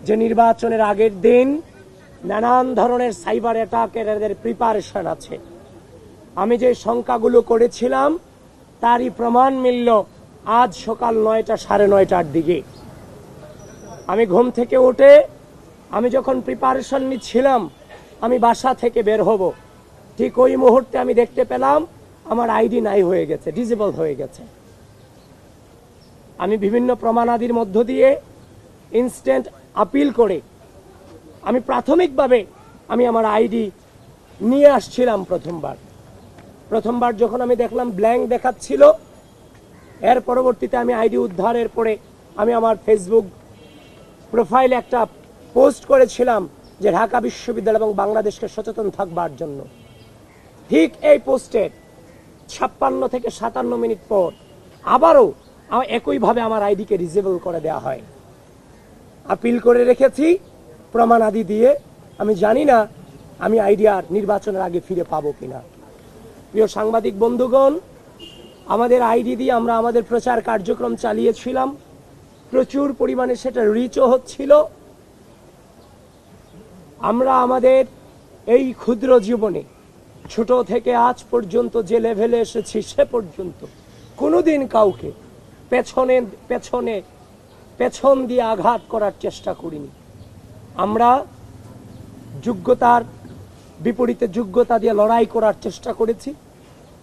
যে নির্বাচনের আগের দিন নানান ধরনের সাইবার অ্যাটাকের এদের প্রিপারেশন আছে। আমি যে সংখ্যাগুলো করেছিলাম তারই প্রমাণ মিলল আজ সকাল 9টা 9:30টার দিকে। আমি ঘুম থেকে উঠে আমি যখন প্রিপারেশন নিচ্ছিলাম আমি বাসা থেকে বের হব, ঠিক ওই মুহূর্তে আমি দেখতে পেলাম আমার আইডি নাই হয়ে গেছে, ডিসেবল হয়ে গেছে। আমি বিভিন্ন প্রমাণাদির মধ্য দিয়ে ইনস্ট্যান্ট আপিল করে আমি প্রাথমিকভাবে আমি আমার আইডি নিয়ে আসছিলাম। প্রথমবার যখন আমি দেখলাম ব্ল্যাঙ্ক দেখাচ্ছিল, এর পরবর্তীতে আমি আইডি উদ্ধারের পরে আমি আমার ফেসবুক প্রোফাইলে একটা পোস্ট করেছিলাম যে ঢাকা বিশ্ববিদ্যালয় এবং বাংলাদেশকে সচেতন থাকবার জন্য। ঠিক এই পোস্টের 56 থেকে 57 মিনিট পর আবারও একইভাবে আমার আইডিকে ডিসেবল করে দেওয়া হয়। আপিল করে রেখেছি প্রমাণ আদি দিয়ে। আমি জানি না আমি আইডি আর নির্বাচনের আগে ফিরে পাবো কিনা। প্রিয় সাংবাদিক বন্ধুগণ, আমাদের আইডি দিয়ে আমরা আমাদের প্রচার কার্যক্রম চালিয়েছিলাম, প্রচুর পরিমাণে সেটা রিচও হচ্ছিল। আমরা আমাদের এই ক্ষুদ্র জীবনে ছোট থেকে আজ পর্যন্ত যে লেভেলে এসেছি সে পর্যন্ত কোনোদিন কাউকে পেছন দিয়ে আঘাত করার চেষ্টা করিনি। আমরা যোগ্যতার বিপরীতে যোগ্যতা দিয়ে লড়াই করার চেষ্টা করেছি,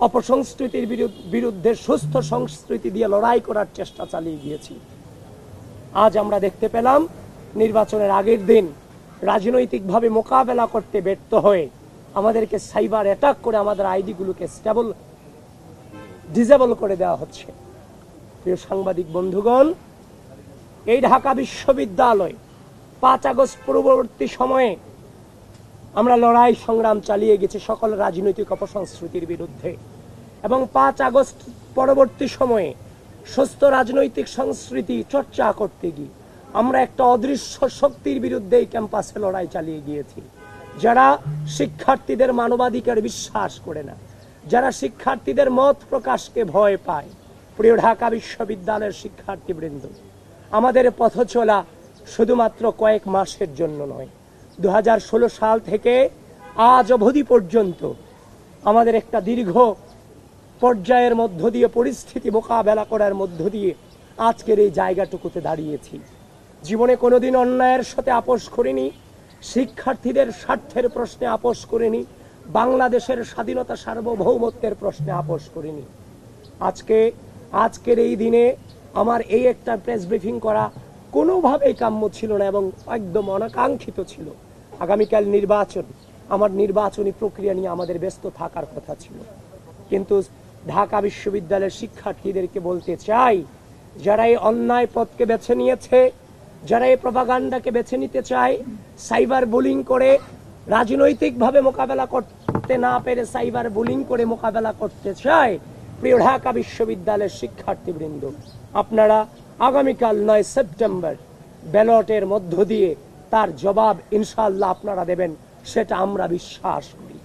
অপসংস্কৃতির বিরুদ্ধে সুস্থ সংস্কৃতি দিয়ে লড়াই করার চেষ্টা চালিয়ে গিয়েছি। আজ আমরা দেখতে পেলাম নির্বাচনের আগের দিন রাজনৈতিকভাবে মোকাবেলা করতে ব্যর্থ হয়ে আমাদেরকে সাইবার অ্যাটাক করে আমাদের আইডিগুলোকে ডিসেবল করে দেওয়া হচ্ছে। প্রিয় সাংবাদিক বন্ধুগণ, এই ঢাকা বিশ্ববিদ্যালয় 5 আগস্ট পূর্ববর্তী সময়ে আমরা লড়াই সংগ্রাম চালিয়ে গেছি সকল রাজনৈতিক অপসংস্কৃতির বিরুদ্ধে, এবং 5 আগস্ট পরবর্তী সময়ে সুস্থ রাজনৈতিক সংস্কৃতি চর্চা করতে গিয়ে আমরা একটা অদৃশ্য শক্তির বিরুদ্ধে এই ক্যাম্পাসে লড়াই চালিয়ে গিয়েছি, যারা শিক্ষার্থীদের মানবাধিকার বিশ্বাস করে না, যারা শিক্ষার্থীদের মত প্রকাশকে ভয় পায়। প্রিয় ঢাকা বিশ্ববিদ্যালয়ের শিক্ষার্থীবৃন্দ, আমাদের পথ চলা শুধুমাত্র কয়েক মাসের জন্য নয়। 2016 সাল থেকে আজ অবধি পর্যন্ত আমাদের একটা দীর্ঘ পর্যায়ের মধ্য দিয়ে পরিস্থিতি মোকাবেলা করার মধ্য দিয়ে আজকের এই জায়গাটুকুতে দাঁড়িয়েছি। জীবনে কোনোদিন অন্যায়ের সাথে আপোষ করিনি, শিক্ষার্থীদের স্বার্থের প্রশ্নে আপোষ করিনি, বাংলাদেশের স্বাধীনতা সার্বভৌমত্বের প্রশ্নে আপোষ করিনি। আজকের এই দিনে আমার এই একটা প্রেস ব্রিফিং করা কোনোভাবেই কাম্য ছিল না এবং একদম অনাকাঙ্ক্ষিত ছিল। আগামীকাল নির্বাচন, আমার নির্বাচনী প্রক্রিয়া নিয়ে আমাদের ব্যস্ত থাকার কথা ছিল, কিন্তু ঢাকা বিশ্ববিদ্যালয়ের শিক্ষার্থীদেরকে বলতে চাই, যারা এই অন্যায় পথকে বেছে নিয়েছে, যারা এই প্রপাগান্ডাকে বেছে নিতে চায়, সাইবার বুলিং করে রাজনৈতিকভাবে মোকাবেলা করতে না পেরে সাইবার বুলিং করে মোকাবেলা করতে চায়, প্রিয় ঢাকা বিশ্ববিদ্যালয়ের শিক্ষার্থীবৃন্দ, আপনারা আগামীকাল 9 সেপ্টেম্বর ব্যালটের মধ্য দিয়ে তার জবাব ইনশাআল্লাহ আপনারা দেবেন, সেটা আমরা বিশ্বাস করি।